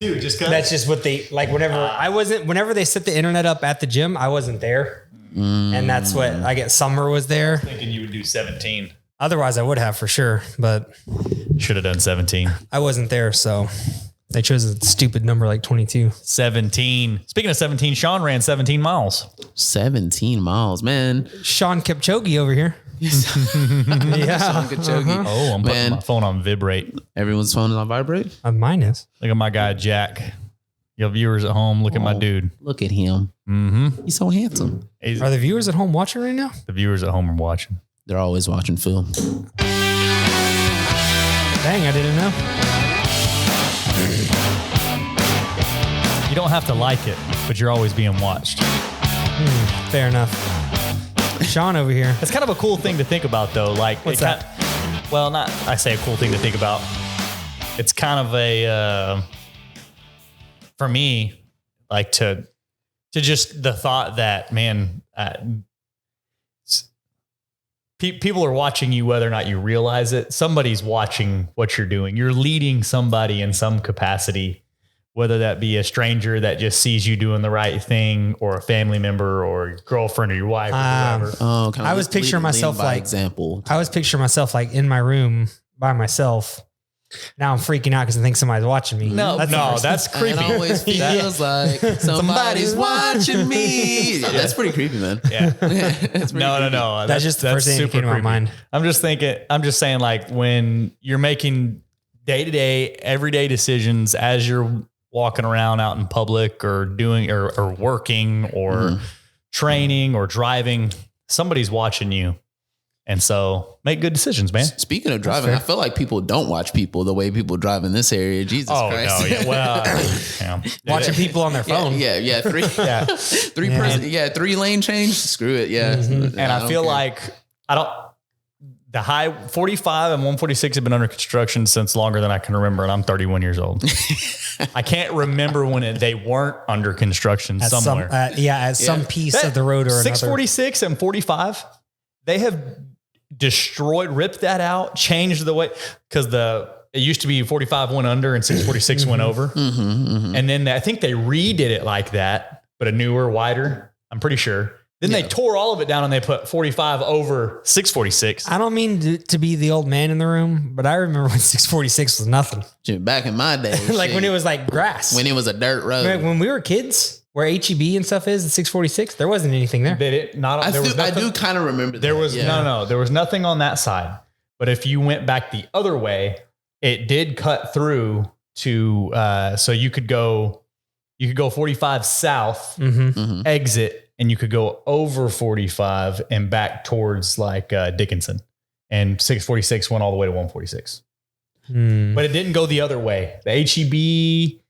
Dude, just cause. That's just what they like. Whenever they set the internet up at the gym, I wasn't there. And that's what I get. Summer was there. Thinking you would do 17. Otherwise I would have for sure, but Should have done 17. I wasn't there. So they chose a stupid number like 22. 17. Speaking of 17, Sean ran 17 miles. 17 miles, man. Sean Kipchoge over here. Yeah. Yeah. Oh, I'm putting my phone on vibrate. Everyone's phone is on vibrate. Mine is. Look at my guy, Jack. Your viewers at home, look at my dude. Look at him. Mm-hmm. He's so handsome. Are the viewers at home watching right now? The viewers at home are watching. They're always watching Phil. Dang, I didn't know. You don't have to like it, but you're always being watched. Fair enough. Sean over here. It's kind of a cool thing to think about, though. Like, What's that? I say a cool thing to think about. It's kind of a, for me, like to just the thought that, man, people are watching you, whether or not you realize it. Somebody's watching what you're doing. You're leading somebody in some capacity, whether that be a stranger that just sees you doing the right thing, or a family member, or your girlfriend, or your wife, or whatever. Oh, I was picturing myself like example. I was picturing myself like in my room by myself. Now I'm freaking out because I think somebody's watching me. That's creepy. It always feels like somebody's watching me. Yeah, that's pretty creepy, man. Yeah. That's pretty creepy. No. That's just the first thing that came to my mind. I'm just saying, like, when you're making day-to-day, everyday decisions as you're walking around out in public, or doing or working, or training, or driving, somebody's watching you. And so make good decisions, man. Speaking of driving, I feel like people don't watch people the way people drive in this area. Jesus Christ. No, yeah. Well, watching people on their phone. Yeah. Three lane change. Screw it. Yeah. And I feel like the high 45 and 146 have been under construction since longer than I can remember. And I'm 31 years old. I can't remember when they weren't under construction somewhere. Some piece of the road or 646 and 45, they have ripped that out, changed the way, because it used to be 45 went under and 646 went over. And then I think they redid it like that, but a newer, wider, I'm pretty sure. Then they tore all of it down and they put 45 over 646. I don't mean to be the old man in the room, but I remember when 646 was nothing. Back in my day. Like when it was like grass. When it was a dirt road. Like when we were kids, where HEB and stuff is at 646, there wasn't anything there. I do kind of remember that. There was there was nothing on that side. But if you went back the other way, it did cut through to so you could go 45 south, exit, and you could go over 45 and back towards like Dickinson, and 646 went all the way to 146. But it didn't go the other way. The HEB.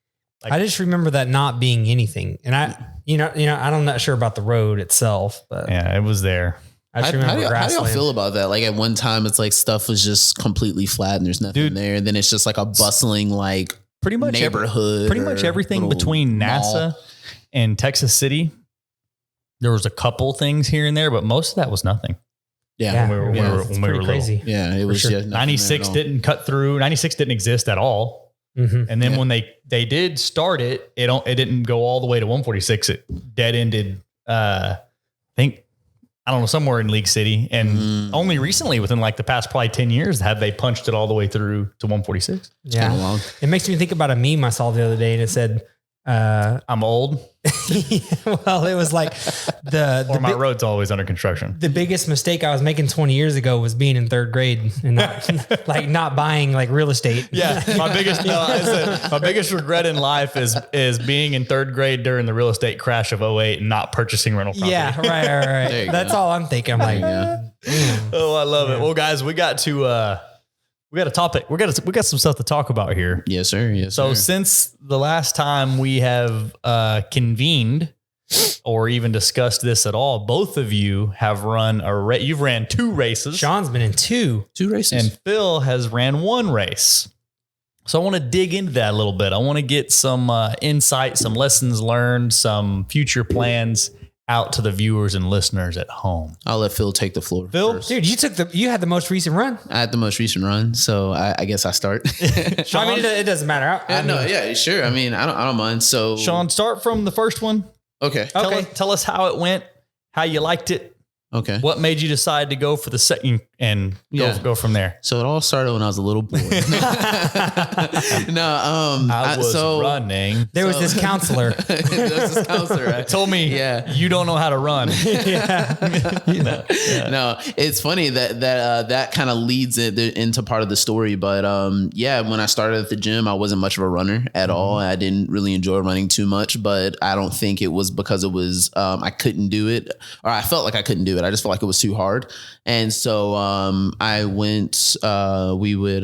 I just remember that not being anything. And I'm not sure about the road itself, but yeah, it was there. I just remember how do y'all feel about that? Like at one time it's like stuff was just completely flat and there's nothing there. And then it's just like a bustling, like pretty much neighborhood. Pretty much everything between NASA and Texas City. There was a couple things here and there, but most of that was nothing. Yeah. When we were crazy. Little. Yeah. It was just 96 didn't cut through. 96 didn't exist at all. And then when they did start it, it didn't go all the way to 146. It dead ended, somewhere in League City. And only recently, within like the past probably 10 years, have they punched it all the way through to 146. Yeah. It makes me think about a meme I saw the other day, and it said, I'm old. Well, it was like my road's always under construction. The biggest mistake I was making 20 years ago was being in third grade and not buying like real estate. Yeah. My biggest regret in life is being in third grade during the real estate crash of 2008 and not purchasing rental property. Yeah. Right. That's all I'm thinking. I'm like, oh, I love it. Well, guys, we got a topic. We got some stuff to talk about here. Yes, sir. So since the last time we have convened or even discussed this at all, both of you have run you've ran 2 races. Sean's been in 2 races. And Phil has ran 1 race. So I want to dig into that a little bit. I want to get some insight, some lessons learned, some future plans out to the viewers and listeners at home? I'll let Phil take the floor. Phil? first. Dude, you had the most recent run. I had the most recent run, so I guess I start. I mean, it doesn't matter. Sure. I mean, I don't mind. So Sean, start from the first one. okay. Tell us how it went, how you liked it. Okay. What made you decide to go for the second and go from there? So it all started when I was a little boy. I was running. There was this counselor. Right? Told me, you don't know how to run. No, it's funny that kind of leads it into part of the story. But when I started at the gym, I wasn't much of a runner at all. I didn't really enjoy running too much, but I don't think it was because it was I couldn't do it, or I felt like I couldn't do it. I just felt like it was too hard. And so I went, we would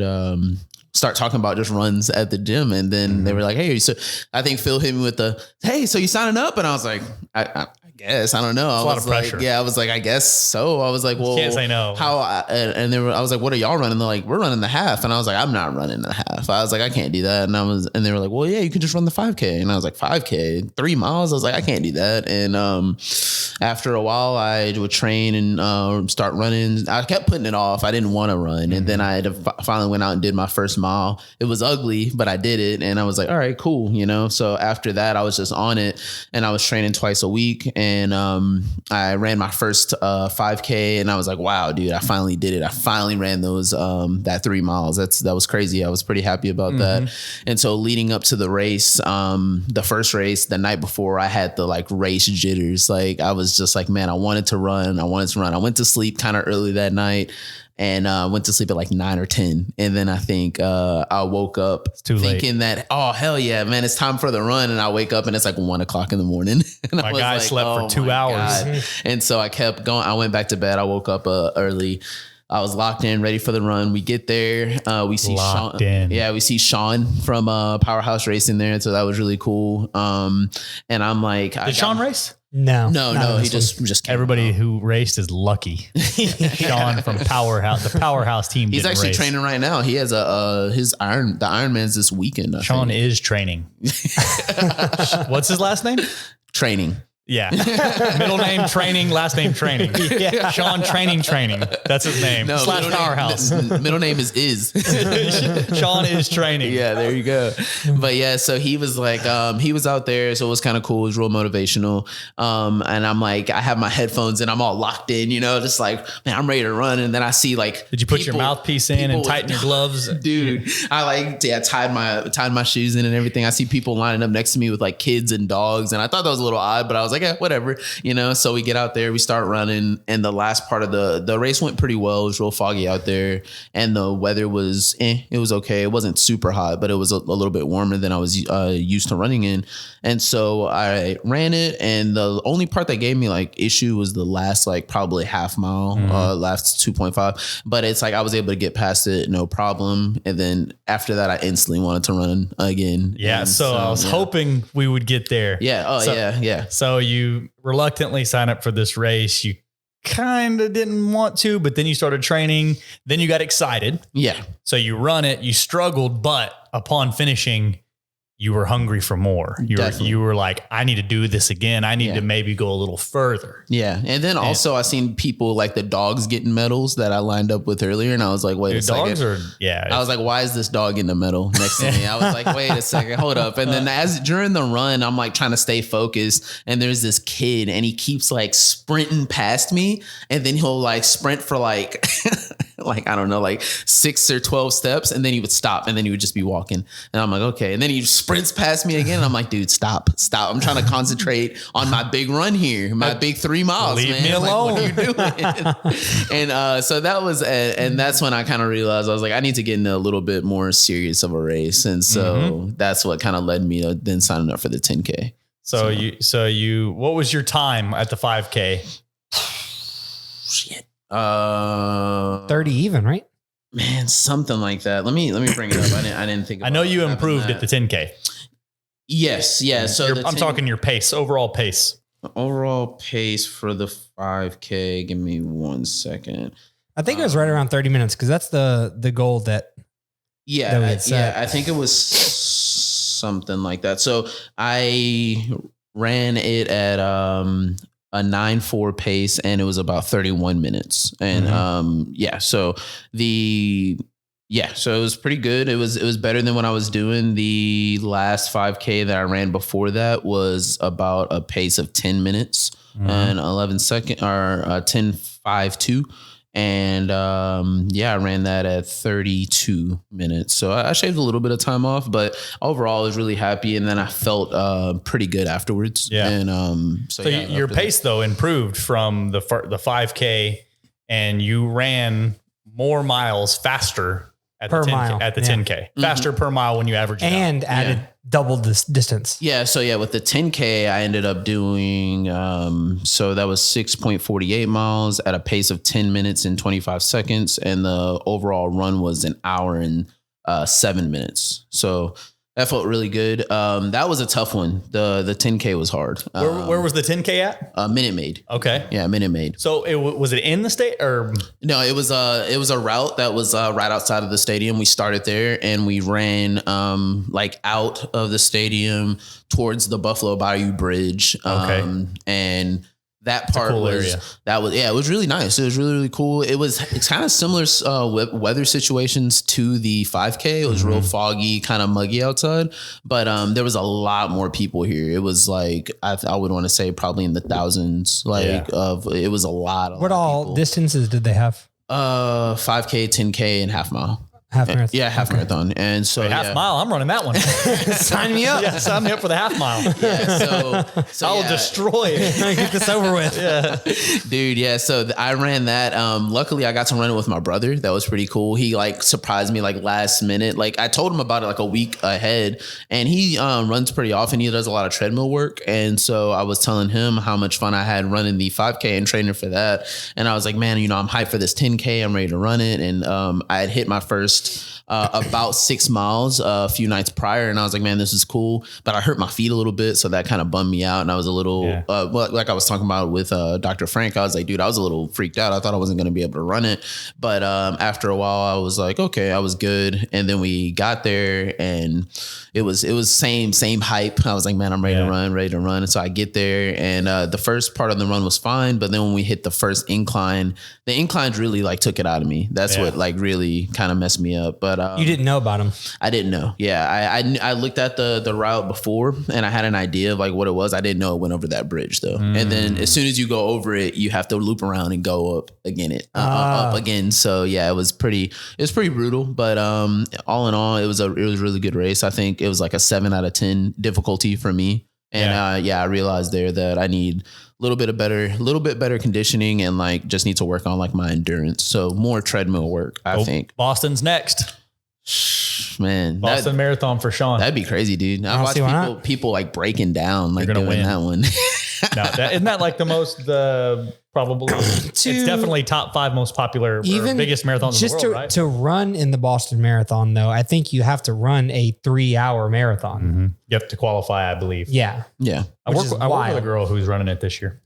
start talking about just runs at the gym. And then they were like, hey, so I think Phil hit me with hey, so you signing up? And I was like, I guess, I don't know. It's a lot of pressure. I was like, I guess so. I was like, well, can't say no. How? And I was like, what are y'all running? They're like, we're running the half. And I was like, I'm not running the half. I was like, I can't do that. And they were like, well, yeah, you can just run the 5K. And I was like, 5K, 3 miles. I was like, I can't do that. And after a while, I would train and start running. I kept putting it off. I didn't want to run. And then I finally went out and did my first mile. It was ugly, but I did it. And I was like, all right, cool. So after that, I was just on it, and I was training twice a week. And I ran my first 5K, and I was like, wow, dude, I finally did it. I finally ran those that 3 miles. That was crazy. I was pretty happy about that. And so leading up to the race, the first race, the night before, I had the race jitters. I was just like, man, I wanted to run. I went to sleep kind of early that night. And went to sleep at 9 or 10. And then I think I woke up thinking that, oh, hell yeah, man, it's time for the run. And I wake up and it's 1 o'clock in the morning. And my guy slept for 2 hours. God. And so I kept going. I went back to bed. I woke up early. I was locked in, ready for the run. We get there. We see Sean. Yeah, we see Sean from Powerhouse Racing there. So that was really cool. And I'm like, did Sean race? No. He just came everybody out. who raced is lucky. Sean from Powerhouse, the Powerhouse team. He's actually race. training right now. He has the Ironman's this weekend. Sean is training. What's his last name? Training. Yeah. Middle name Training, last name Training. Yeah. Sean Training. That's his name. No, / Powerhouse. Middle name is. Sean is Training. Yeah, there you go. But yeah, so he was he was out there. So it was kind of cool. It was real motivational. And I'm like, I have my headphones and I'm all locked in, just man, I'm ready to run. And then I see did you put your mouthpiece in and tighten your gloves? Dude, I tied my shoes in and everything. I see people lining up next to me with kids and dogs. And I thought that was a little odd, but I was like, yeah, whatever, so we get out there, we start running, and the last part of the race went pretty well. It was real foggy out there, and the weather was it was okay. It wasn't super hot, but it was a little bit warmer than I was used to running in. And so I ran it, and the only part that gave me issue was the last probably half mile, last 2.5, but it's I was able to get past it, no problem. And then after that, I instantly wanted to run again. Yeah, so I was hoping we would get there. Yeah. Yeah. So you reluctantly sign up for this race. You kind of didn't want to, but then you started training. Then you got excited. Yeah. So you run it. You struggled, but upon finishing, you were hungry for more. You were like, I need to do this again. I need to maybe go a little further. Yeah. And then also I seen people the dogs getting medals that I lined up with earlier. And I was like, wait a second. I was like, why is this dog getting a medal next to me? I was like, wait a second, hold up. And then during the run, I'm trying to stay focused. And there's this kid and he keeps sprinting past me. And then he'll sprint for I don't know, 6 or 12 steps. And then he would stop and then he would just be walking. And I'm like, okay. And then he sprints past me again. And I'm like, dude, stop. I'm trying to concentrate on my big run here, my big 3 miles. Leave me alone. What are you doing? And so that was, and that's when I kind of realized I was like, I need to get into a little bit more serious of a race. And so that's what kind of led me to then signing up for the 10K. So you, what was your time at the 5K? Shit. 30 even, right? Man, something like that. Let me bring it up. I didn't think about I know you improved that. at the 10K. Yes. Yeah. So I'm talking your pace, overall pace. Overall pace for the 5K. Give me 1 second. I think it was right around 30 minutes because that's the goal that. I think it was something like that. So I ran it at a 9.4 pace, and it was about 31 minutes. And so it was pretty good. It was better than what I was doing. The last 5K that I ran before that was about a pace of 10 minutes and 11 seconds, or 10.52. And I ran that at 32 minutes. So I shaved a little bit of time off, but overall I was really happy. And then I felt pretty good afterwards. Yeah. And your pace though improved from the 5K, and you ran more miles faster at the 10K, faster per mile when you average it and out. added double this distance. Yeah. So with the 10K, I ended up doing, so that was 6.48 miles at a pace of 10 minutes and 25 seconds. And the overall run was an hour and 7 minutes. So that felt really good. That was a tough one. The 10K was hard. Where was the 10K at? Minute Maid. Okay. Yeah, Minute Maid. So was it in the state or? No, it was a route that was right outside of the stadium. We started there and we ran out of the stadium towards the Buffalo Bayou Bridge. And that part cool was area. It was really nice. It was really, really cool. It's kind of similar weather situations to the 5K. It was real foggy, kind of muggy outside, but there was a lot more people here. It was like I would want to say probably in the thousands. It was a lot. What all people. Distances did they have? 5K, 10K, and half mile. Half marathon. Yeah, half marathon. And so half mile, I'm running that one. Sign me up. Yeah, sign me up for the half mile. Yeah, so I'll destroy it. Get this over with. Yeah. Dude, yeah. So I ran that. Luckily I got to run it with my brother. That was pretty cool. He surprised me last minute. I told him about it a week ahead, and he runs pretty often. He does a lot of treadmill work. And so I was telling him how much fun I had running the 5K and training for that. And I was like, man, I'm hyped for this 10K. I'm ready to run it. And I had hit my first about 6 miles a few nights prior, and I was like, man, this is cool, but I hurt my feet a little bit, so that kind of bummed me out. And I was a little like I was talking about with Dr. Frank, I was like, dude, I was a little freaked out. I thought I wasn't going to be able to run it, but after a while I was like, okay, I was good. And then we got there and it was same hype. I was like, man, I'm ready to run. And so I get there, and the first part of the run was fine, but then when we hit the first incline, the inclines really took it out of me. That's what really kind of messed me up. But you didn't know about them. I didn't know. Yeah. I looked at the route before, and I had an idea of what it was. I didn't know it went over that bridge though. And then as soon as you go over it, you have to loop around and go up again, up again. So yeah, it was pretty brutal, but all in all, it was a really good race. I think it was a 7 out of 10 difficulty for me. And I realized there that I need a little bit better conditioning, and just need to work on my endurance. So more treadmill work, I think. Boston's next. Man, Boston Marathon for Sean. That'd be crazy, dude. I watch people breaking down doing win that one. No, isn't that the most probably it's definitely top 5 most popular or biggest marathons in the world, right? To run in the Boston Marathon though, I think you have to run a 3-hour marathon. You have to qualify, I believe. Yeah. I work with a girl who's running it this year.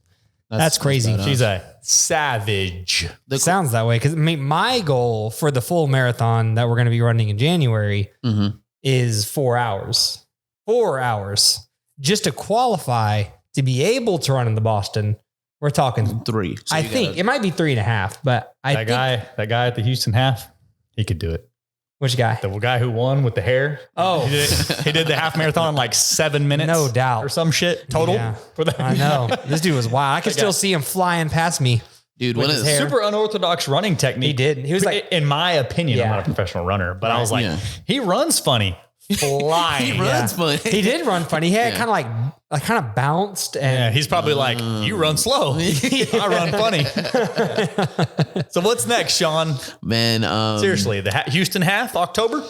That's crazy. She's a savage. Sounds that way. Cause my goal for the full marathon that we're going to be running in January is 4 hours. 4 hours just to qualify to be able to run in the Boston. We're talking 3. So I think it might be 3.5, but that guy at the Houston half, he could do it. Which guy? The guy who won with the hair. Oh, he did the half marathon in 7 minutes. No doubt. Or some shit total for that. I know. This dude was wild. I could still see him flying past me. Dude, with his super unorthodox running technique. He did. He was in my opinion, I'm not a professional runner, but I was he runs funny. Flying. He runs funny. He did run funny. He had kind of bounced. And he's probably you run slow. I run funny. So what's next, Sean? Man, seriously, the Houston half, October?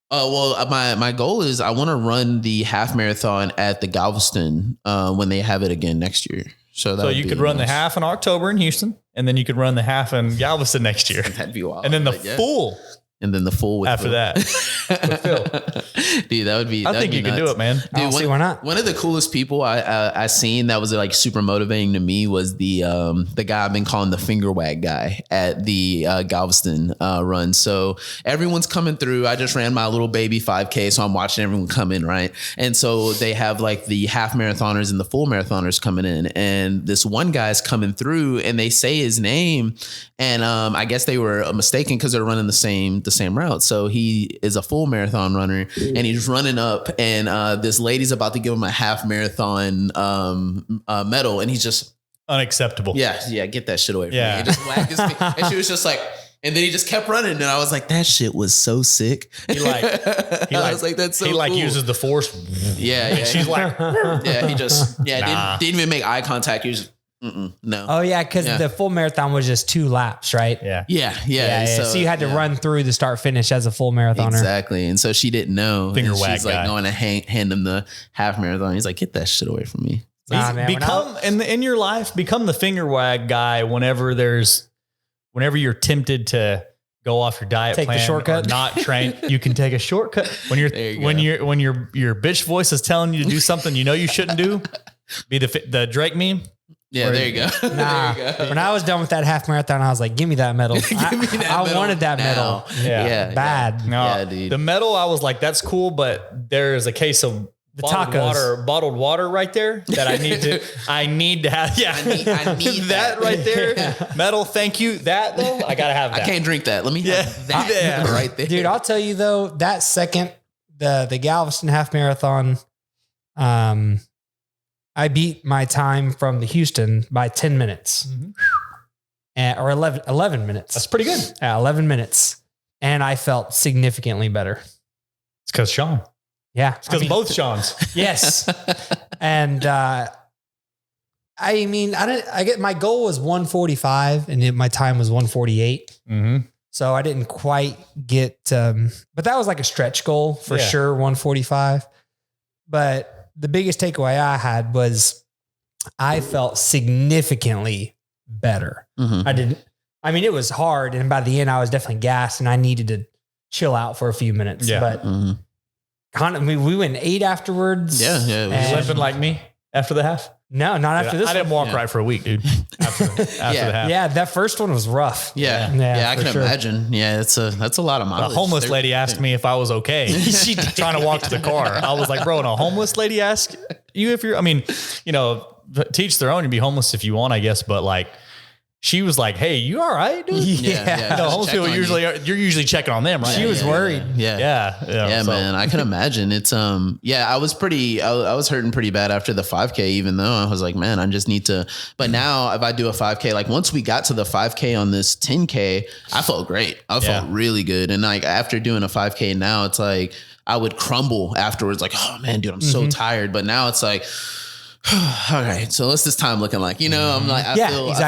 Well, my goal is I want to run the half marathon at the Galveston when they have it again next year. So you could run the half in October in Houston, and then you could run the half in Galveston next year. That'd be wild. And then the full And then the full with after Phil. that. With Phil. Dude, that would be. I think you can do it, man. Dude, See why not? One of the coolest people I seen that was like super motivating to me was the guy I've been calling the finger wag guy at the Galveston run. So everyone's coming through. I just ran my little baby 5K, so I'm watching everyone come in, right? And so they have like the half marathoners and the full marathoners coming in, and this one guy's coming through, and they say his name, and I guess they were mistaken because they're running the same route. So he is a full marathon runner, and he's running up, and this lady's about to give him a half marathon medal, and he's just unacceptable. Yeah, get that shit away from me. Yeah. He just whacked his feet, and she was just like, and then he just kept running, and I was like, that shit was so sick. He I was like, that's so he cool. uses the force. Yeah. She's like, Yeah, he just Nah. didn't even make eye contact. He was no. Oh yeah, because Yeah. the full marathon was just 2 laps, right? Yeah. So you had to run through the start finish as a full marathoner. Exactly. And so she didn't know. Finger and wag she's like guy. going to hand him the half marathon. He's like, get that shit away from me. Nah, man, become in your life, become the finger wag guy whenever you're tempted to go off your diet Take the plan shortcut. or not train. You can take a shortcut when There you go. when your bitch voice is telling you to do something you know you shouldn't do. Be the Drake meme. Yeah, there you go. Nah, There you go. when I was done with that half marathon, I was like, give me that medal. I medal wanted that now. medal. Yeah. Bad. No, Yeah, dude. the medal, I was like, that's cool, but there is a case of The tacos. bottled water right there that I need to have. Yeah. I need that right there. Medal. Thank you. That though, I gotta have that. I can't drink that. Let me have that Yeah. right there. Dude, I'll tell you though, that second, the Galveston half marathon, I beat my time from the Houston by 10 minutes or 11 minutes. That's pretty good. 11 minutes. And I felt significantly better. It's because Sean. Yeah. It's because both Seans. Yes. And, I mean, my goal was 145 and my time was 148. Mm-hmm. So I didn't quite get, but that was like a stretch goal for sure. 145. But the biggest takeaway I had was I felt significantly better. Mhm. It was hard. And by the end I was definitely gassed and I needed to chill out for a few minutes, Yeah. but Mhm. we went 8 afterwards. Yeah. And- You limping like me after the half? No, not after this I didn't one. walk right for a week, dude. After the half. Yeah, that first one was rough. Yeah. Yeah, I for can sure. imagine. Yeah. That's a lot of A mileage. homeless They're- lady asked me if I was okay. She trying to walk to the car. I was like, bro, and a homeless lady asked you if you're, teach their own. You'd be homeless if you want, I guess. But like, she was like, hey, you all right, dude? Yeah. No, Just homeless check people on you. you're usually checking on them, right? She was worried. Yeah. Yeah, so- Man, I can imagine. It's I was hurting pretty bad after the 5K, even though I was like, man, I just need to. But now if I do a 5K, like once we got to the 5K on this 10K, I felt great. I felt really good. And like after doing a 5K now, it's like I would crumble afterwards, like, oh man, dude, I'm so tired. But now it's like, all right, so what's this time looking like? I'm like, I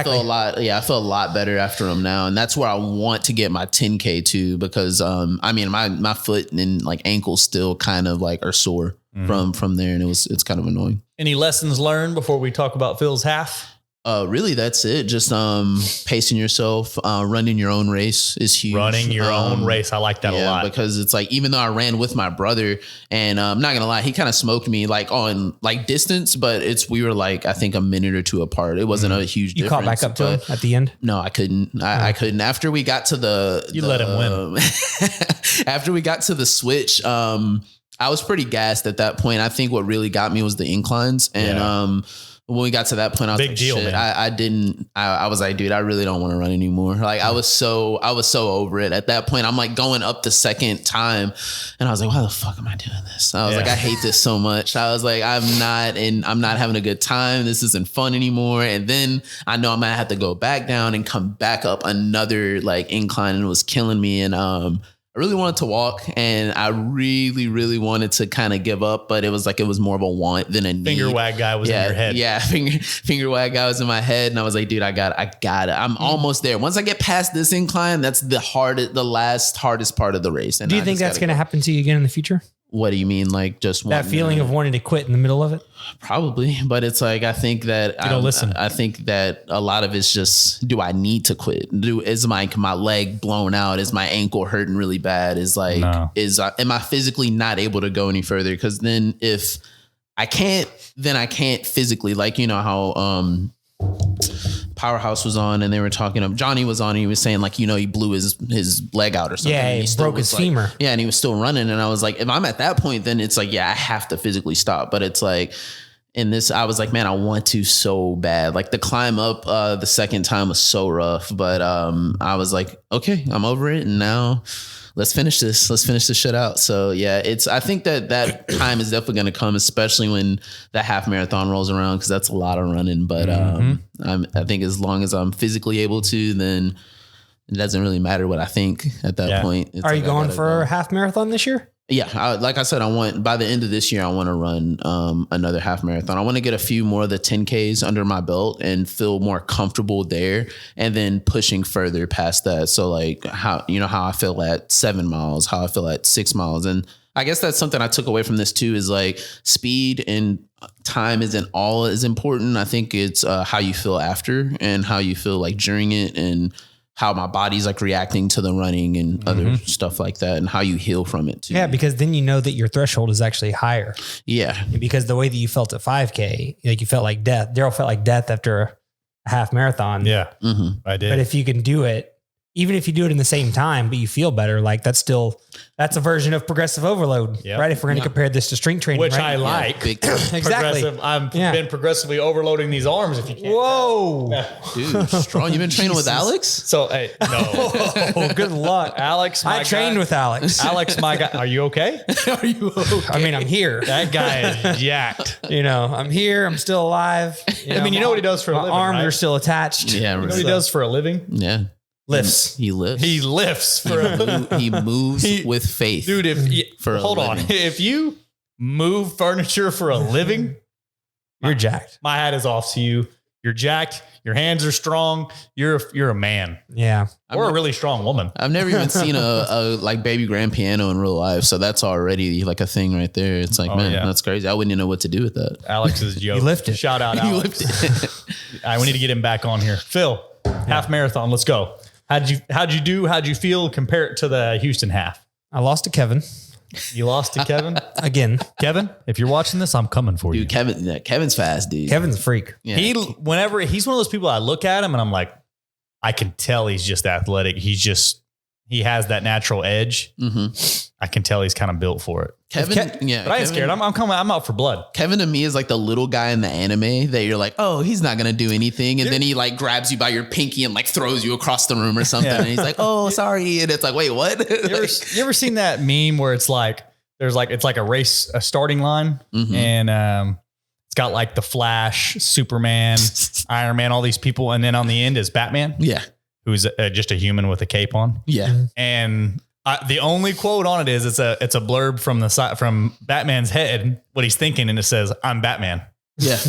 feel a lot. Yeah, I feel a lot better after them now, and that's where I want to get my 10K to because my foot and like ankles still kind of like are sore from there, and it's kind of annoying. Any lessons learned before we talk about Phil's half? Really, that's it. Just pacing yourself, running your own race is huge. Running your own race. I like that a lot. Because it's like, even though I ran with my brother and I'm not going to lie, he kind of smoked me like on like distance, but we were like, I think a minute or two apart. It wasn't a huge You difference. caught back up to him at the end? No, I couldn't. I couldn't. After we got to let him win. After we got to the switch, I was pretty gassed at that point. I think what really got me was the inclines. And when we got to that point, I was Big like, deal, shit, man. I was like, dude, I really don't want to run anymore. Like I was so over it at that point. I'm like going up the second time and I was like, why the fuck am I doing this? I was like, I hate this so much. I was like, I'm not having a good time. This isn't fun anymore. And then I know I'm going to have to go back down and come back up another like incline, and it was killing me. And, I really wanted to walk and I really, really wanted to kind of give up, but it was more of a want than a need. Finger wag guy was in your head. Yeah. Finger wag guy was in my head. And I was like, dude, I got it. I'm almost there. Once I get past this incline, that's the hardest part of the race. And Do you think that's going to happen to you again in the future? What do you mean? Like just that feeling of wanting to quit in the middle of it? Probably, but it's like, I think that I think that a lot of it's just, do I need to quit? Is my leg blown out? Is my ankle hurting really bad? Is like, am I physically not able to go any further? Because then if I can't, then I can't physically, like, you know how, Powerhouse was on and they were talking, Johnny was on, and he was saying like, you know, he blew his leg out or something. Yeah, and he broke his femur. Yeah, and he was still running. And I was like, if I'm at that point, then it's like, yeah, I have to physically stop. But it's like, in this, I was like, man, I want to so bad. Like the climb up the second time was so rough. But I was like, okay, I'm over it. And now let's finish this. Let's finish this shit out. So yeah, I think that time is definitely going to come, especially when the half marathon rolls around, because that's a lot of running. But I think as long as I'm physically able to, then it doesn't really matter what I think at that point. Are you going for a half marathon this year? Yeah. Like I said, by the end of this year, I want to run another half marathon. I want to get a few more of the 10Ks under my belt and feel more comfortable there, and then pushing further past that. So like how I feel at 7 miles, how I feel at 6 miles. And I guess that's something I took away from this too, is like speed and time isn't all as important. I think it's how you feel after and how you feel like during it, and how my body's like reacting to the running and other stuff like that, and how you heal from it too. Yeah, because then you know that your threshold is actually higher. Yeah. Because the way that you felt at 5K, like you felt like death. Daryl felt like death after a half marathon. Yeah, I did. But if you can do it, even if you do it in the same time, but you feel better, like that's a version of progressive overload, right? If we're going to compare this to strength training, which right? I like. Exactly. I've been progressively overloading these arms. If you can't. Whoa, dude, strong. You've been training with Alex? So no. Oh, good luck, Alex. I trained with Alex. Alex, my guy. Are you okay? Are you okay? I mean, I'm here. That guy is jacked. I'm here. I'm still alive. I mean, you know what he does for a living, my arms right? are still attached. Yeah, you know what he does for a living? Yeah. Lifts. He lifts. He lifts for a he moves with faith. Dude, hold on. If you move furniture for a living, you're jacked. My hat is off to you. You're jacked. Your hands are strong. You're a man. Yeah. Or a really strong woman. I've never even seen a like baby grand piano in real life. So that's already like a thing right there. It's like, that's crazy. I wouldn't even know what to do. With that. Alex's joke. He lifted. Shout out Alex. We need to get him back on here. Phil, half marathon. Let's go. How'd you do? How'd you feel compared to the Houston half? I lost to Kevin. You lost to Kevin? Again. Kevin, if you're watching this, I'm coming for you. Dude, Kevin's fast, dude. Kevin's a freak. Yeah. He's one of those people I look at him and I'm like, I can tell he's just athletic. He has that natural edge. I can tell he's kind of built for it. Kevin, but I ain't scared. I'm out for blood. Kevin to me is like the little guy in the anime that you're like, oh, he's not gonna do anything, and then he like grabs you by your pinky and like throws you across the room or something, and he's like, oh, sorry, and it's like, wait, what? You ever seen that meme where it's like it's like a starting line, and it's got like the Flash, Superman, Iron Man, all these people, and then on the end is Batman. Yeah. Who's just a human with a cape on. Yeah. And the only quote on it is it's a blurb from the side from Batman's head, what he's thinking. And it says, I'm Batman. Yeah.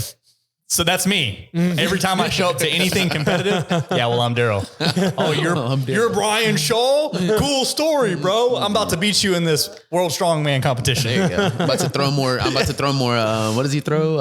So that's me. Every time I show up to anything competitive. Yeah. Well, I'm Daryl. Oh, you're Brian Shaw. Cool story, bro. I'm about to beat you in this world strongman competition. There you go. I'm about to throw more. What does he throw?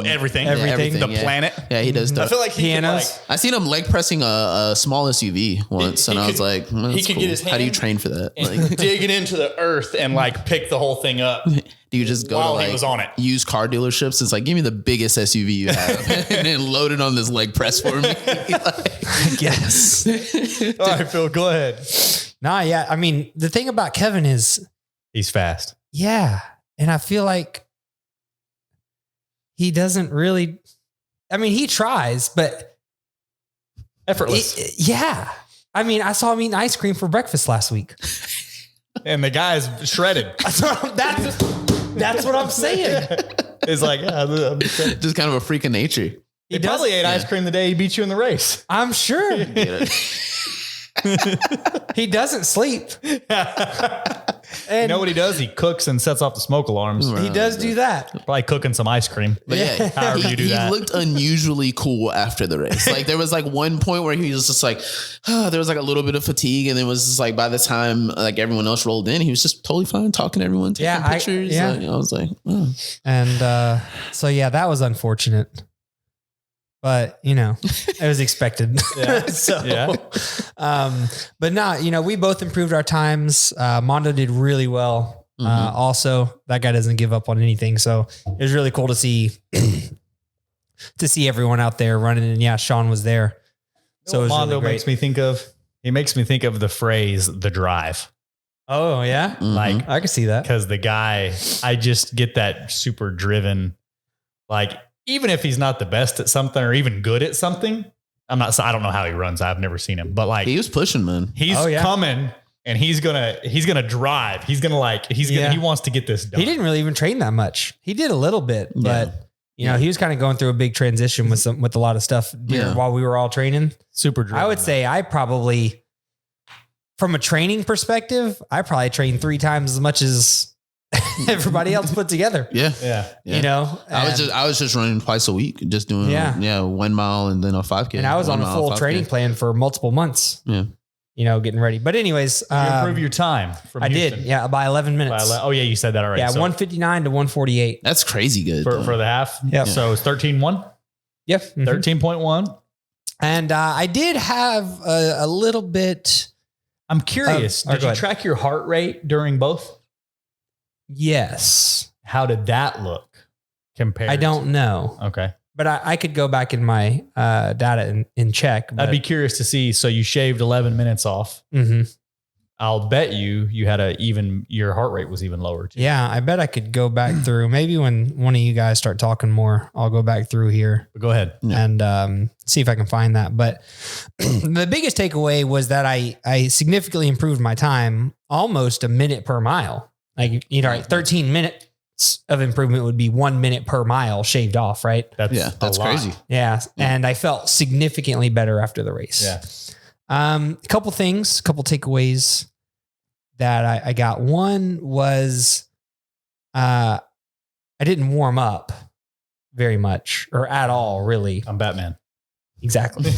Everything. Everything. The planet. Yeah, he does stuff. I feel like pianos. I seen him leg pressing a small SUV once, and I was like, he could get his hand. How do you train for that? Like, dig it into the earth and like pick the whole thing up. Do you just go while to like he was on it. Used car dealerships? It's like, give me the biggest SUV you have and then load it on this leg press for me. Yes. All right, Phil, go ahead. Nah, yeah. I mean, the thing about Kevin is he's fast. Yeah. And I feel like he doesn't really, I mean, he tries, but effortless. Yeah. I mean, I saw him eating ice cream for breakfast last week. And the guy's shredded. That's what I'm saying. It's like, I'm just kind of a freak of nature. He probably ate ice cream the day he beat you in the race. I'm sure. He doesn't sleep. You know what he does? He cooks and sets off the smoke alarms. He does do that. Probably cooking some ice cream. But yeah, However you do he that. looked unusually cool after the race. Like there was like one point where he was just like, there was like a little bit of fatigue, and it was just like by the time like everyone else rolled in, he was just totally fine talking to everyone, taking pictures. I was like, oh. And so yeah, that was unfortunate. But you know, it was expected. But no, you know, we both improved our times. Mondo did really well. Also, that guy doesn't give up on anything. So it was really cool to see everyone out there running. And yeah, Sean was there. So it was Mondo really great. makes me think of. He makes me think of the phrase "the drive." Oh yeah, Like I can see that because the guy, I just get that super driven, like. Even if he's not the best at something or even good at something, I don't know how he runs. I've never seen him, but like he was pushing, man. He's coming and he's going to drive. He wants to get this done. He didn't really even train that much. He did a little bit, but you know, he was kind of going through a big transition with a lot of stuff while we were all training. Super driven. I would say I probably, from a training perspective, I probably trained 3 times as much as everybody else put together. Yeah. You know, I was just running twice a week, just doing 1 mile and then a 5K. And I was on a full training plan for multiple months. Yeah. You know, getting ready. But anyways, you improve your time from Houston. Did. Yeah. By 11 minutes. You said that already. Yeah. 159 to 148. That's crazy good for the half. Yeah. So it's 13.1. Yep. 13.1. And I did have a little bit. I'm curious. Did you track your heart rate during both? Yes. How did that look compared? I don't know. Okay. But I could go back in my data and check. I'd be curious to see. So you shaved 11 minutes off. Mm-hmm. I'll bet you had your heart rate was even lower too. Yeah. I bet I could go back through. Maybe when one of you guys start talking more, I'll go back through here. But go ahead. And see if I can find that. But the biggest takeaway was that I significantly improved my time, almost a minute per mile. Like, you know, 13 minutes of improvement would be 1 minute per mile shaved off, right? That's crazy. Yeah. And I felt significantly better after the race. Yeah. A couple takeaways that I got. One was I didn't warm up very much or at all, really. I'm Batman. Exactly.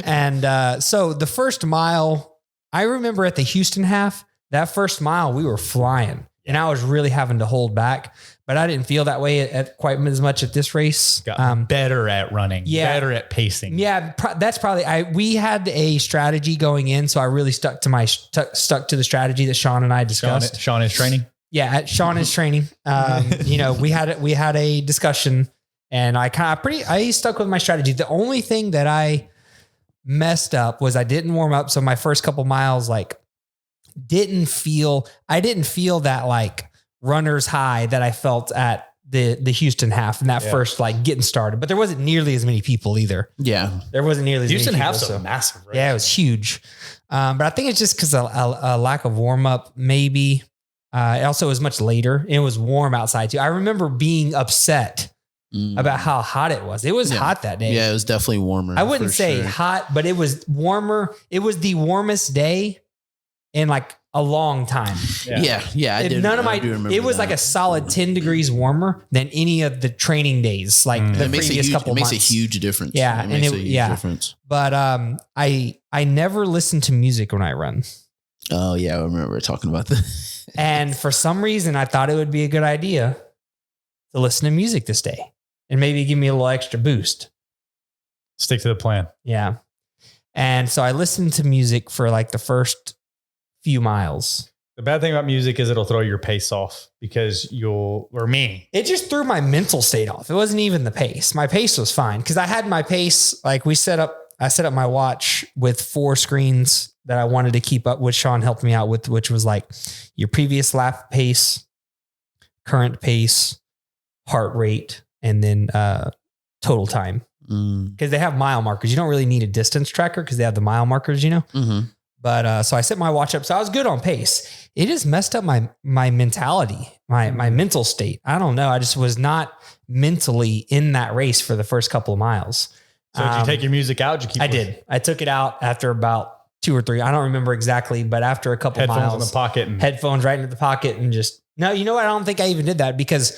And so the first mile, I remember at the Houston half, that first mile, we were flying and I was really having to hold back, but I didn't feel that way at quite as much at this race. Got better at running, better at pacing. Yeah. That's probably, we had a strategy going in. So I really stuck to the strategy that Sean and I discussed. Sean is training. Yeah. Sean is training. You know, we had a discussion and I stuck with my strategy. The only thing that I messed up was I didn't warm up. So my first couple miles, I didn't feel that like runner's high that I felt at the Houston half and that first getting started, but there wasn't nearly as many people either. Yeah. There wasn't nearly as Houston many people. half's so massive, right? Yeah, it was huge. But I think it's just because a lack of warm up, maybe. It also was much later. It was warm outside too. I remember being upset about how hot it was. It was hot that day. Yeah, it was definitely warmer. I wouldn't say hot, but it was warmer. It was the warmest day in a long time. Yeah. It was like a solid 10 degrees warmer than any of the training days, the previous couple months. It makes a huge difference. Yeah. It makes a huge difference. But I never listen to music when I run. Oh yeah. I remember talking about that. And for some reason, I thought it would be a good idea to listen to music this day and maybe give me a little extra boost. Stick to the plan. Yeah. And so I listened to music for the first few miles. The bad thing about music is it'll throw your pace off because it just threw my mental state off. It wasn't even the pace. My pace was fine because I had my pace. I set up my watch with 4 screens that I wanted to keep up, which Sean helped me out with, which was your previous lap pace, current pace, heart rate, and then total time. Because they have mile markers. You don't really need a distance tracker because they have the mile markers, Mm-hmm. But so I set my watch up. So I was good on pace. It just messed up my mentality, my mental state. I don't know. I just was not mentally in that race for the first couple of miles. So did you take your music out? Did you keep I did. I took it out after about 2 or 3. I don't remember exactly, but after a couple Headphones miles, in the pocket. And headphones right into the pocket and just, no, you know what? I don't think I even did that because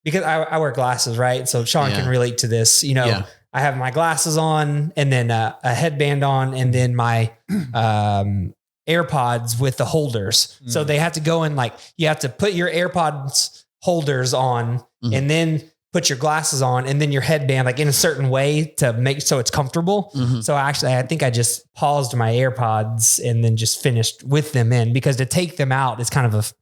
I wear glasses, right? So Sean can relate to this. You know, I have my glasses on and then a headband on and then my AirPods with the holders. So they have to go in like, you have to put your AirPods holders on and then put your glasses on and then your headband like in a certain way to make so it's comfortable. So actually, I think I just paused my AirPods and then just finished with them in because to take them out is kind of a pain.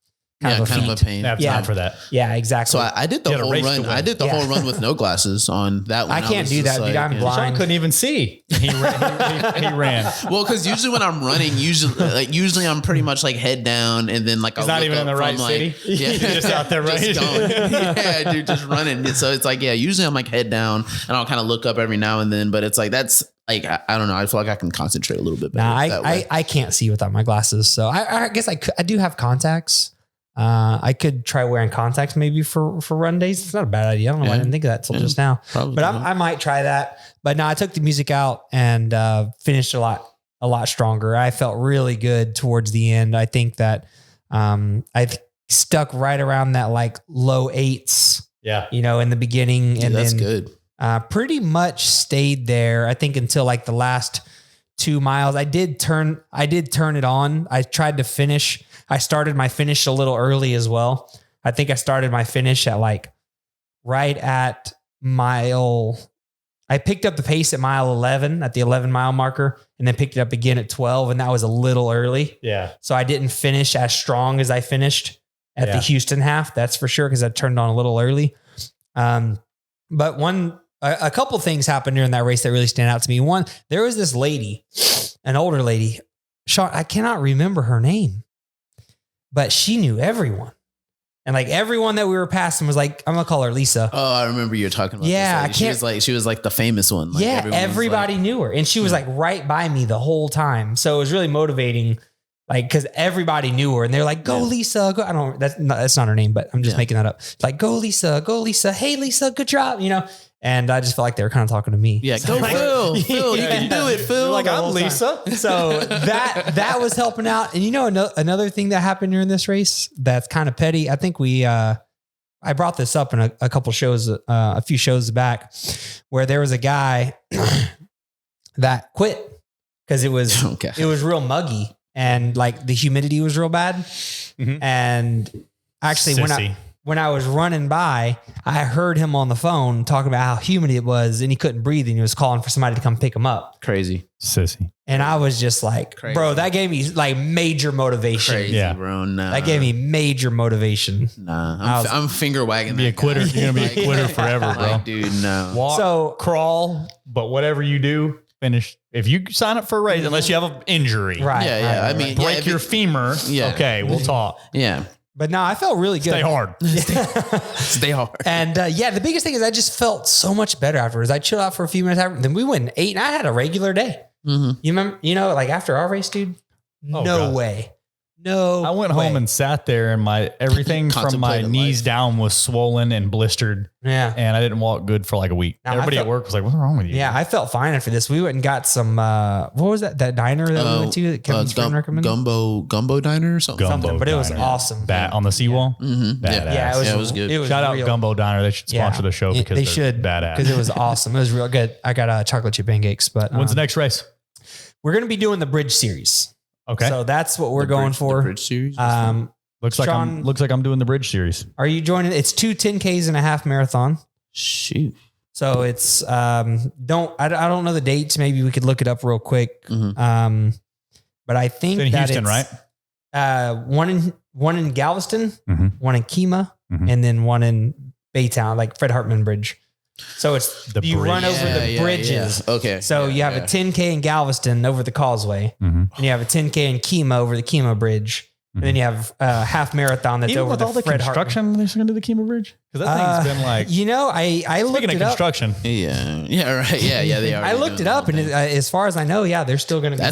I have time for that. Yeah, exactly. So I did the whole run. I did the whole run with no glasses on that one. I can't do that, dude. I'm blind. Sean couldn't even see. He ran. Well, because usually when I'm running, usually I'm pretty much like head down, and then like he's not even in the right city. Yeah, he's just out there running. Just going. Yeah, dude, just running. And so it's like, usually I'm like head down, and I'll kind of look up every now and then, but it's like that's. Like, I don't know. I feel like I can concentrate a little bit better. I can't see without my glasses. So I guess I do have contacts. I could try wearing contacts maybe for run days. It's not a bad idea. I don't know why I didn't think of that till just now. But I might try that. But no, I took the music out and finished a lot stronger. I felt really good towards the end. I think that I stuck right around that like low 8s. Yeah. You know, in the beginning. Dude, and that's then good. Pretty much stayed there. I think until like the last 2 miles. I did turn it on. I tried to finish. I started my finish a little early as well. I think I started my finish at like right at I picked up the pace at mile 11 at the 11 mile marker and then picked it up again at 12. And that was a little early. Yeah. So I didn't finish as strong as I finished at the Houston half. That's for sure. Cause I turned on a little early. But a couple things happened during that race that really stand out to me. One, there was this lady, an older lady, Sean, I cannot remember her name, but she knew everyone. And like everyone that we were passing was like, I'm gonna call her Lisa. Oh, I remember you were talking about yeah, this. She was like the famous one. Like everybody knew her. And she was like right by me the whole time. So it was really motivating. Like, cause everybody knew her and they're like, go Lisa, go. That's not her name, but I'm just making that up. Like, go Lisa. Hey Lisa, good job. You know? And I just felt like they were kind of talking to me. Yeah. Go Phil, you can do it, Phil. You're like, I'm Lisa. So that was helping out. And you know, another thing that happened during this race that's kind of petty. I think I brought this up in a couple shows, a few shows back where there was a guy that quit because it was real muggy. And like the humidity was real bad. Mm-hmm. And actually when I was running by, I heard him on the phone talking about how humid it was and he couldn't breathe and he was calling for somebody to come pick him up. Crazy. Sissy. And I was just like, crazy. Bro, that gave me like major motivation. Crazy, bro. Nah. That gave me major motivation. Nah, I'm finger wagging. Be a quitter. You're going to be a quitter forever, bro. Like, dude, no. Walk, crawl, but whatever you do, finish. If you sign up for a race, unless you have an injury, right? Yeah. I mean, break your femur. Yeah. Okay, we'll talk. Yeah. But no, I felt really good. Stay hard. Stay hard. And the biggest thing is I just felt so much better afterwards. I chilled out for a few minutes after. Then we went 8 and I had a regular day. Mm-hmm. You remember, like after our race, dude, no way. No, I went home and sat there and everything from my knees down was swollen and blistered. Yeah. And I didn't walk good for like a week. Now, everybody at work was like, what's wrong with you? Yeah. I felt fine after this. We went and got some, what was that diner that we went to that Kevin's friend recommended? Gumbo diner or something. But it was awesome. On the seawall. Yeah. Mm-hmm. Yeah, it was good. Shout out Gumbo Diner. They should sponsor the show because they should. Badass. Because it was awesome. It was real good. I got chocolate chip pancakes, but when's the next race? We're going to be doing the bridge series. Okay. So that's what we're going for. The bridge series. Looks like I'm doing the bridge series. Are you joining? It's 2 10Ks and a half marathon. Shoot. So it's, I don't know the dates. Maybe we could look it up real quick. Mm-hmm. But I think it's in Houston, right? One in Galveston, mm-hmm. one in Kemah, mm-hmm. and then one in Baytown, like Fred Hartman Bridge. So it's run over the bridges. Yeah. Okay. So you have a 10K in Galveston over the causeway, mm-hmm. and you have a 10K in Kemah over the Kemah Bridge. And then you have a half marathon that's over the Fred construction. They're going to do the Kemah Bridge because that thing's been like. I looked it up. Construction. Yeah, right. Yeah, they are. I looked it up, and as far as I know, they're still going to be.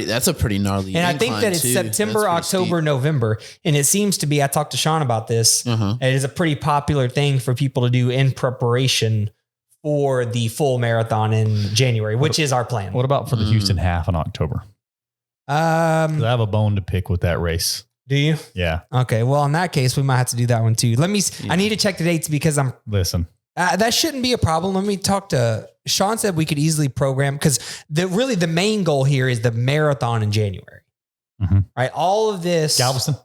That's a pretty gnarly. And I think that it's September, October, November, and it seems to be. I talked to Sean about this. It is a pretty popular thing for people to do in preparation for the full marathon in January, which is our plan. What about for the Houston half in October? I have a bone to pick with that race. Do you? Yeah. Okay. Well, in that case, we might have to do that one too. I need to check the dates because Listen. that shouldn't be a problem. Let me talk to Sean. Said we could easily program because the main goal here is the marathon in January. Mm-hmm. Right. All of this. Galveston?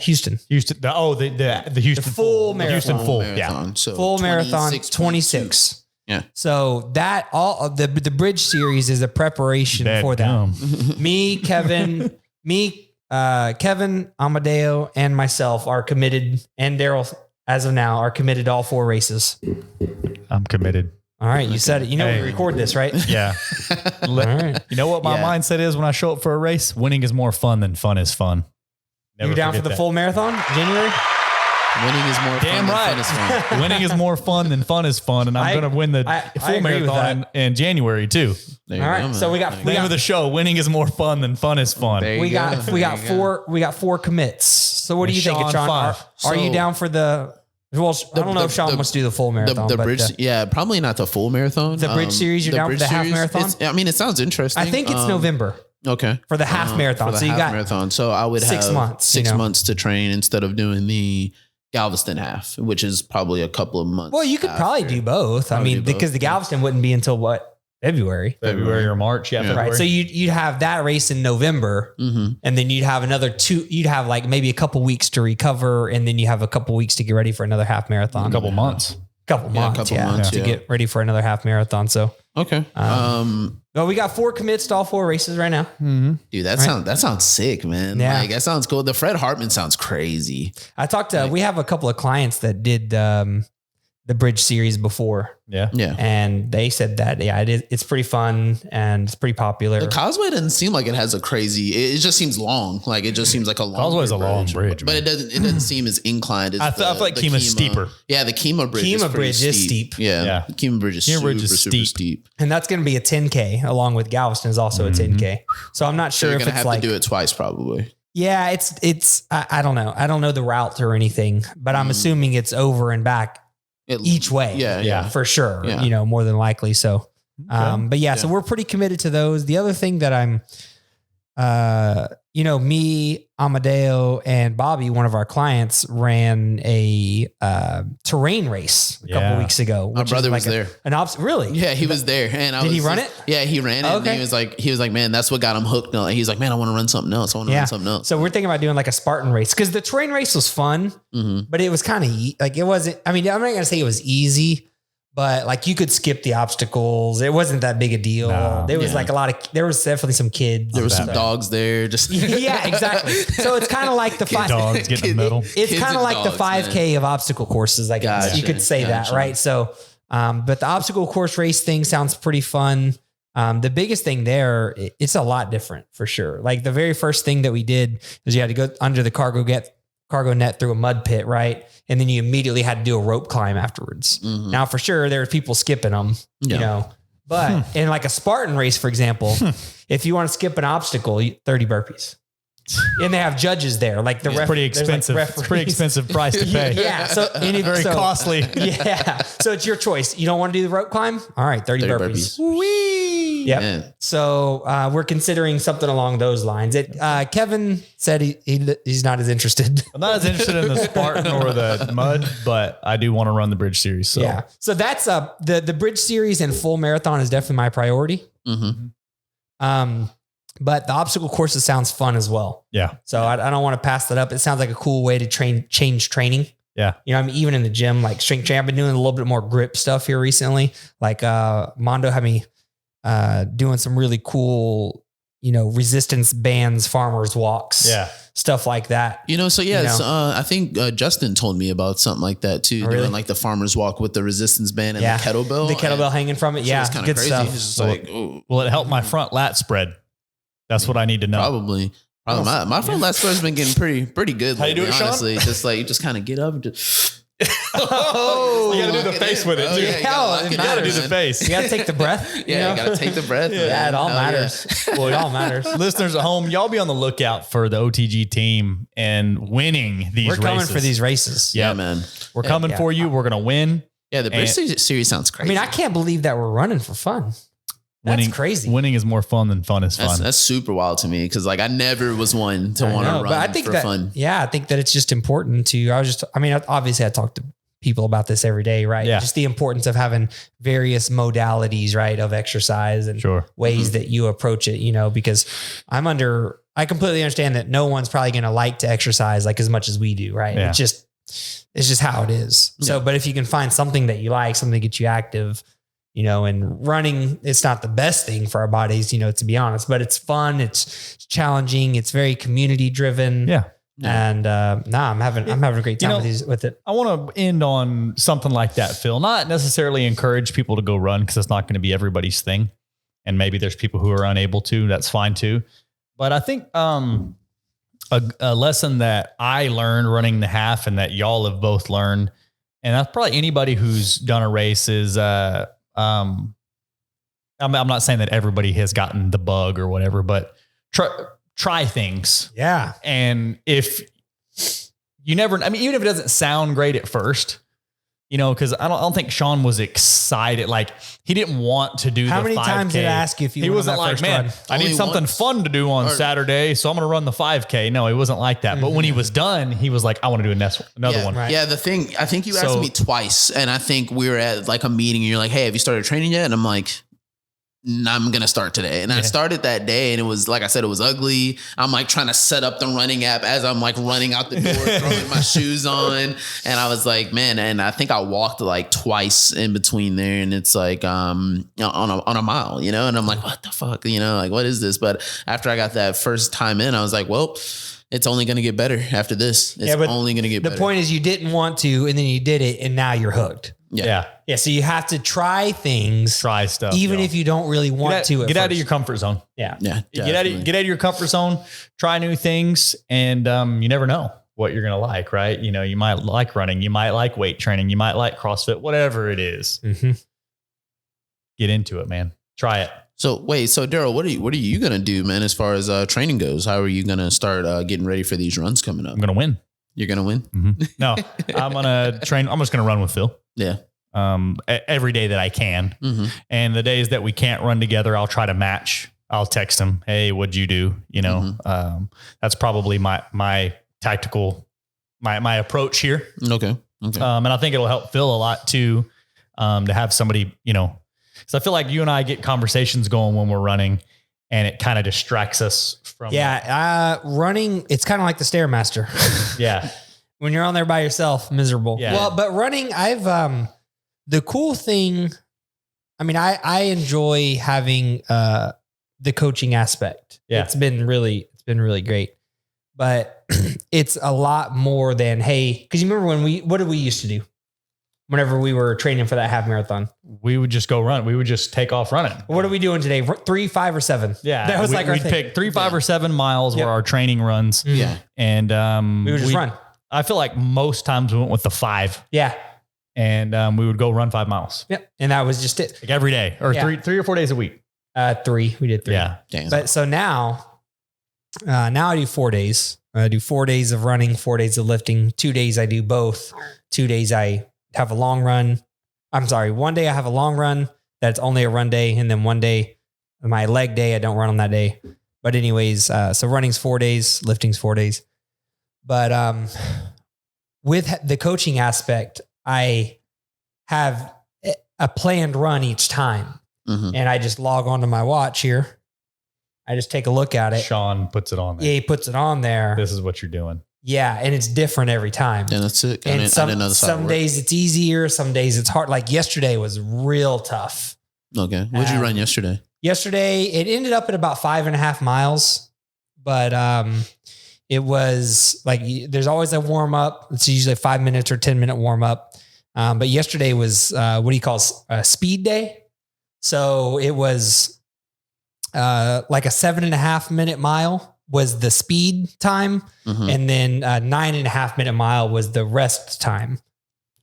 Houston. The Houston full marathon. Houston full. Marathon. Yeah. So Full marathon 26.2. 26. Yeah. So that all of the bridge series is a preparation for that. Kevin, Amadeo, and myself are committed, and Daryl, as of now, are committed to all 4 races. I'm committed. All right. You said it. You know, we record this, right? Yeah. All right. You know what my mindset is when I show up for a race? Winning is more fun than fun is fun. Never You down for the full marathon, January? Winning is more Damn fun right. than fun is fun. Winning is more fun than fun is fun, and I'm going to win the full marathon in January too. There All you right. go, man. So we got Name of the show: Winning is more fun than fun is fun. There you we go. got There you go. 4 commits. So what do you think, Sean, Sean? 5. Are you So- down for the? Well, I don't know if Sean wants to do the full marathon. The but bridge, probably not the full marathon. The bridge series, you're down for the half marathon? I mean, it sounds interesting. I think it's November Okay. for the half marathon. For the So you half got marathon. So I would 6 have months, 6 you know. months to train instead of doing the Galveston half, which is probably a couple of months. Well, you could probably do both. I mean, because the Galveston wouldn't be until what? February or March. Yeah. February. Right. So you'd have that race in November, and then you'd have another 2. You'd have like maybe a couple weeks to recover, and then you have a couple weeks to get ready for another half marathon. A couple months. Couple months to get ready for another half marathon. So Okay. well, we got 4 commits to all 4 races right now. Dude, that sounds sick, man. Yeah. Like that sounds cool. The Fred Hartman sounds crazy. I talked to. We have a couple of clients that did the bridge series before. Yeah. Yeah. And they said that, it's pretty fun and it's pretty popular. The Causeway doesn't seem like it has a crazy. It just seems long. Like it just seems like a long. Causeway's a long bridge, but man. it doesn't seem as inclined as I feel like Kima's steeper. Yeah, the Kima bridge. Kima is pretty bridge is steep. Yeah, the Kima bridge is super steep. And that's going to be a 10K along with Galveston is also a 10K. So I'm not So sure you're if gonna it's have like, to do it twice, probably. yeah, it's, I don't know. I don't know the route or anything, but I'm assuming it's over and back each way. Yeah. For sure. Yeah. You know, more than likely. So, but yeah, so we're pretty committed to those. The other thing that I'm, me, Amadeo, and Bobby, one of our clients, ran a terrain race a couple weeks ago. My brother was there. Really? Yeah, he was there. And Did he run it? Yeah, he ran it. Okay. And he was like, man, that's what got him hooked. He's like, man, I want to run something else. So we're thinking about doing like a Spartan race because the terrain race was fun, but it was kind of like, it wasn't, I mean, I'm not going to say it was easy, but like you could skip the obstacles. It wasn't that big a deal. No. There was like there was definitely some kids. There were some dogs there. Just yeah, exactly. So it's kind of like the dogs get in the middle. It's kind of like the 5K of obstacle courses, I guess. Gotcha. You could say that, right? So, but the obstacle course race thing sounds pretty fun. The biggest thing there, it's a lot different for sure. Like the very first thing that we did is you had to go under the cargo net through a mud pit, right? And then you immediately had to do a rope climb afterwards. Now, for sure, there are people skipping them, you know, but in like a Spartan race, for example, if you want to skip an obstacle, 30 burpees. And they have judges there, like the It's pretty expensive. It's a pretty expensive price to pay. Yeah. So Very costly. Yeah. So it's your choice. You don't want to do the rope climb? All right. 30 burpees. Whee! Yep. Man. So we're considering something along those lines. Kevin said he's not as interested. I'm not as interested in the Spartan or the mud, but I do want to run the bridge series. So Yeah. So that's the bridge series and full marathon is definitely my priority. But the obstacle courses sounds fun as well. Yeah. So I don't want to pass that up. It sounds like a cool way to change training. Yeah. You know, I mean, even in the gym, like strength training, I've been doing a little bit more grip stuff here recently. Like Mondo had me doing some really cool, resistance bands, farmers walks, stuff like that. I think Justin told me about something like that too. Really? Doing like the farmer's walk with the resistance band and the kettlebell. The kettlebell hanging from it. So it's kind good of crazy. stuff. It's just like, ooh, will it help my front lat spread? That's what I need to know. probably. My front lat spread's been getting pretty good. How you do it, Sean? honestly? You just kind of get up and just. Oh, you got to do the face with it too. Yeah, you gotta do the face. You got to take the breath. You gotta take the breath. Yeah, it all matters. Well, it all matters. Listeners at home, y'all be on the lookout for the OTG team and winning these races. We're coming for these races. Yeah, man. We're coming for you. We're going to win. Yeah, the bridge series sounds crazy. I mean, I can't believe that we're running for fun. That's crazy. Winning is more fun than fun is fun. That's super wild to me because like I never was one to want to run but I think for that, fun. Yeah, I think that it's just important to. Obviously, I talk to people about this every day, right? Yeah. Just the importance of having various modalities, right, of exercise and ways that you approach it. Because I completely understand that no one's probably going to like to exercise like as much as we do, right? Yeah. It's just how it is. Yeah. So, but if you can find something that you like, something that gets you active, and running, it's not the best thing for our bodies, to be honest, but it's fun. It's challenging. It's very community driven. Yeah. And I'm having a great time with it. I want to end on something like that, Phil. Not necessarily encourage people to go run because it's not going to be everybody's thing. And maybe there's people who are unable to. That's fine too. But I think a lesson that I learned running the half and that y'all have both learned, and that's probably anybody who's done a race is I'm not saying that everybody has gotten the bug or whatever, but try things. Yeah. And if you never, even if it doesn't sound great at first, because I don't think Sean was excited. Like he didn't want to do the 5K. How many times did I ask you if you He wasn't like, man, I need something fun to do on Saturday, so I'm going to run the 5K. No, he wasn't like that. But when he was done, he was like, I want to do another one. Right. Yeah, the thing, I think you asked me twice, and I think we were at like a meeting, and you're like, hey, have you started training yet? And I'm like, I'm going to start today. And I started that day and it was, like I said, it was ugly. I'm like trying to set up the running app as I'm like running out the door, throwing my shoes on. And I was like, man, and I think I walked like twice in between there. And it's like, on a mile, and I'm like, what the fuck, like, what is this? But after I got that first time in, I was like, well, it's only going to get better after this. It's only going to get better. The point is you didn't want to, and then you did it and now you're hooked. Yeah. So you have to try things, try stuff, even if you don't really want to. Get out of your comfort zone. Yeah. Get out of your comfort zone, try new things. And, you never know what you're going to like, right? You might like running, you might like weight training, you might like CrossFit, whatever it is. Mm-hmm. Get into it, man. Try it. So Daryl, what are you going to do, man? As far as training goes, how are you going to start getting ready for these runs coming up? I'm going to win. You're going to win? Mm-hmm. No, I'm going to train. I'm just going to run with Phil. Yeah. Every day that I can. Mm-hmm. And the days that we can't run together, I'll try to match. I'll text him, hey, what'd you do? That's probably my tactical, my approach here. Okay. And I think it'll help Phil a lot too, to have somebody, because I feel like you and I get conversations going when we're running and it kind of distracts us from. Yeah. Running, it's kind of like the Stairmaster. Yeah. When you're on there by yourself, miserable. Yeah. Well, but running, the cool thing, I enjoy having, the coaching aspect. Yeah. It's been really great, but it's a lot more than, hey, cause you remember what did we used to do whenever we were training for that half marathon? We would just go run. We would just take off running. What are we doing today? 3, 5, or 7? Yeah. That was like our we'd thing. pick 3, 5, or 7 miles were our training runs. Mm-hmm. Yeah. And, we would just run. I feel like most times we went with the 5. Yeah. And we would go run 5 miles. Yep. And that was just it. Like every day or 3 or 4 days a week. 3. We did 3. Yeah. Damn. But so now I do 4 days. I do 4 days of running, 4 days of lifting. 2 days I do both. 2 days I have a long run. I'm sorry. 1 day I have a long run. That's only a run day. And then 1 day, my leg day, I don't run on that day. But anyways, so running's 4 days, lifting's 4 days. But with the coaching aspect, I have a planned run each time. Mm-hmm. And I just log onto my watch here. I just take a look at it. Sean puts it on there. Yeah, he puts it on there. This is what you're doing. Yeah, and it's different every time. Yeah, that's it. And I didn't know some days it's easier, some days it's hard. Like yesterday was real tough. Okay. What did you run yesterday? Yesterday, it ended up at about 5.5 miles, but it was like, there's always a warm up. It's usually a 5 minutes or 10 minute warm up. But yesterday was what do you call a speed day? So it was like a 7.5 minute mile was the speed time. Mm-hmm. And then 9.5 minute mile was the rest time.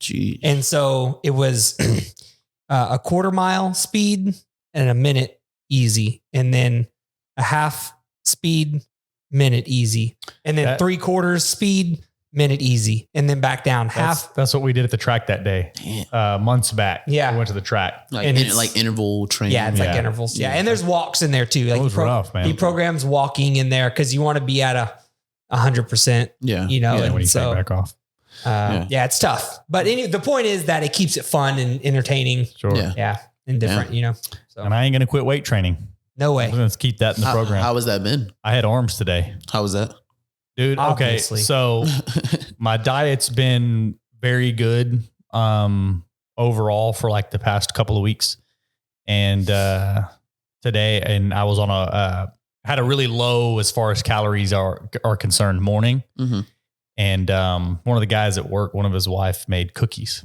Gee. And so it was a quarter mile speed and a minute easy. And then a half speed, minute easy. And then 3/4 speed, minute easy, and then back down half. That's what we did at the track that day. Months back. Yeah. We went to the track. Like interval training. Yeah, it's like intervals. Yeah. And there's walks in there too. Like it was rough, man. He programs walking in there because you want to be at 100%. Yeah. You know, when you take back off. Yeah, it's tough. But the point is that it keeps it fun and entertaining. Sure. Yeah. And different, you know. So And I ain't going to quit weight training. no way. I'm going to keep that in the program. How has that been? I had arms today. How was that? Dude, Obviously. okay. So my diet's been very good overall for like the past couple of weeks. And today, and I was on had a really low as far as calories are concerned morning. Mm-hmm. And one of the guys at work, one of his wife made cookies.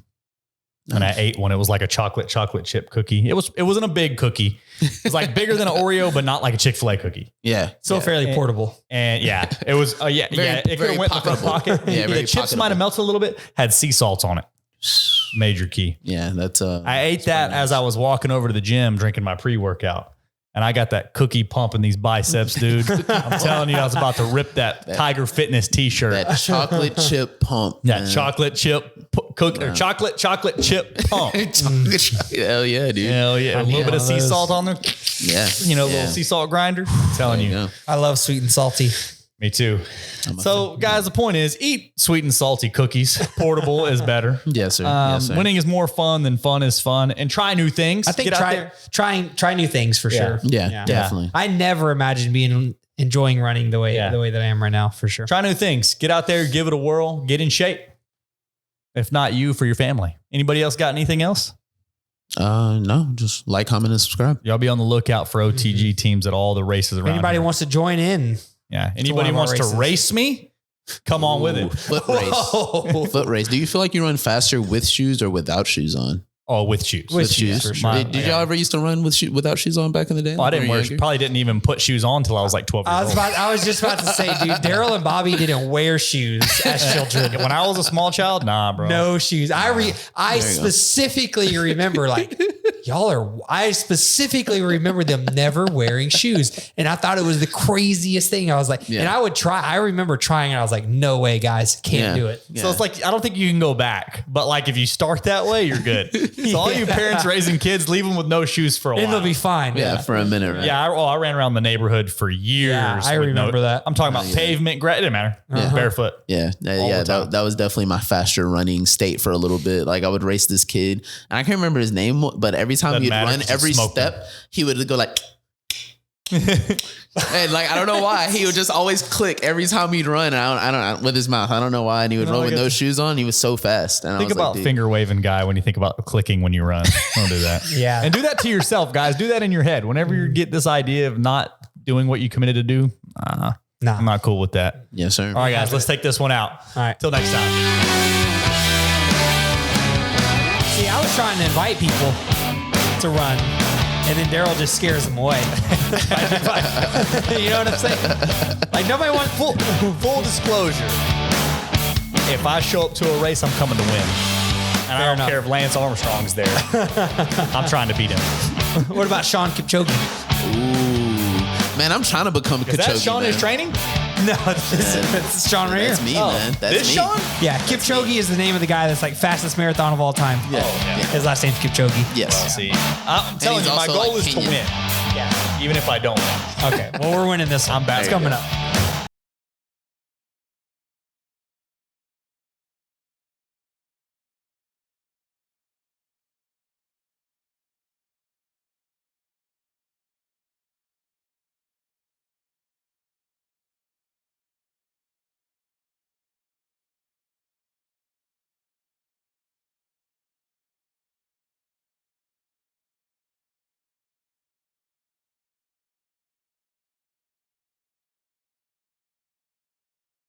And I ate one. It was like a chocolate chip cookie. It wasn't a big cookie. It was like bigger than an Oreo, but not like a Chick-fil-A cookie. Yeah. So fairly portable. And it was, it could have went in the front pocket. The chips might have melted a little bit, had sea salts on it. Major key. Yeah. That's, I ate that as I was walking over to the gym, drinking my pre-workout. And I got that cookie pump in these biceps, dude. I'm telling you, I was about to rip that Tiger Fitness t-shirt. That chocolate chip pump. Yeah, chocolate chip or chocolate chip pump. Hell yeah, dude. Hell yeah. A little bit of sea salt on there. Yeah. Little sea salt grinder. I'm telling you. I love sweet and salty. Me too. So guys, the point is eat sweet and salty cookies. Portable is better. Yes, sir. Yes, sir. Winning is more fun than fun is fun, and try new things. I think try new things for sure. Yeah, definitely. I never imagined enjoying running the way that I am right now, for sure. Try new things. Get out there, give it a whirl, get in shape. If not you, for your family. Anybody else got anything else? No, just like, comment, and subscribe. Y'all be on the lookout for OTG teams at all the races around. Anybody here. wants to join in? Yeah. Anybody wants to race me? Come on with it. Foot race. Foot race. Do you feel like you run faster with shoes or without shoes on? Oh, with shoes. With shoes. For sure. Did y'all ever used to run without shoes on back in the day? Well, I didn't probably didn't even put shoes on until I was like 12 years old. I was just about to say, dude, Daryl and Bobby didn't wear shoes as children. When I was a small child, nah, bro. No shoes. I specifically remember I specifically remember them never wearing shoes. And I thought it was the craziest thing. I was like, and I would try. I remember trying it. I was like, no way, guys, can't do it. So it's like, I don't think you can go back, but like if you start that way, you're good. So all you parents raising kids, leave them with no shoes for a while. And they'll be fine. Yeah, for a minute, right? Yeah, I ran around the neighborhood for years. Yeah, I remember that. I'm talking about pavement, it didn't matter. Barefoot. Yeah, that was definitely my faster running state for a little bit. Like I would race this kid, and I can't remember his name, but every time he'd run, every step, he would go like... and like I don't know why he would just always click every time he'd run. I don't with his mouth. I don't know why. And he would run with no shoes on. He was so fast. And think about finger waving guy when you think about clicking when you run. Don't do that. Yeah, and do that to yourself, guys. Do that in your head whenever you get this idea of not doing what you committed to do. I'm not cool with that. Yes, sir. All right, guys, let's take this one out. All right, till next time. See, I was trying to invite people to run. And then Daryl just scares them away. You know what I'm saying? Like nobody wants full disclosure. If I show up to a race, I'm coming to win. And I don't care if Lance Armstrong's there. I'm trying to beat him. What about Sean Kipchoge? Ooh. Man, I'm trying to become Kipchoge. Is that Sean in training? No, it's Sean right here. That's me, man. That's this me. Sean? Yeah, Kipchoge is the name of the guy that's like fastest marathon of all time. Yeah. His last name's Kipchoge. Yes. Well, see, I'm telling you, my goal is to win. Yeah. Even if I don't win. Okay. Well, we're winning this one. I'm back. It's coming up.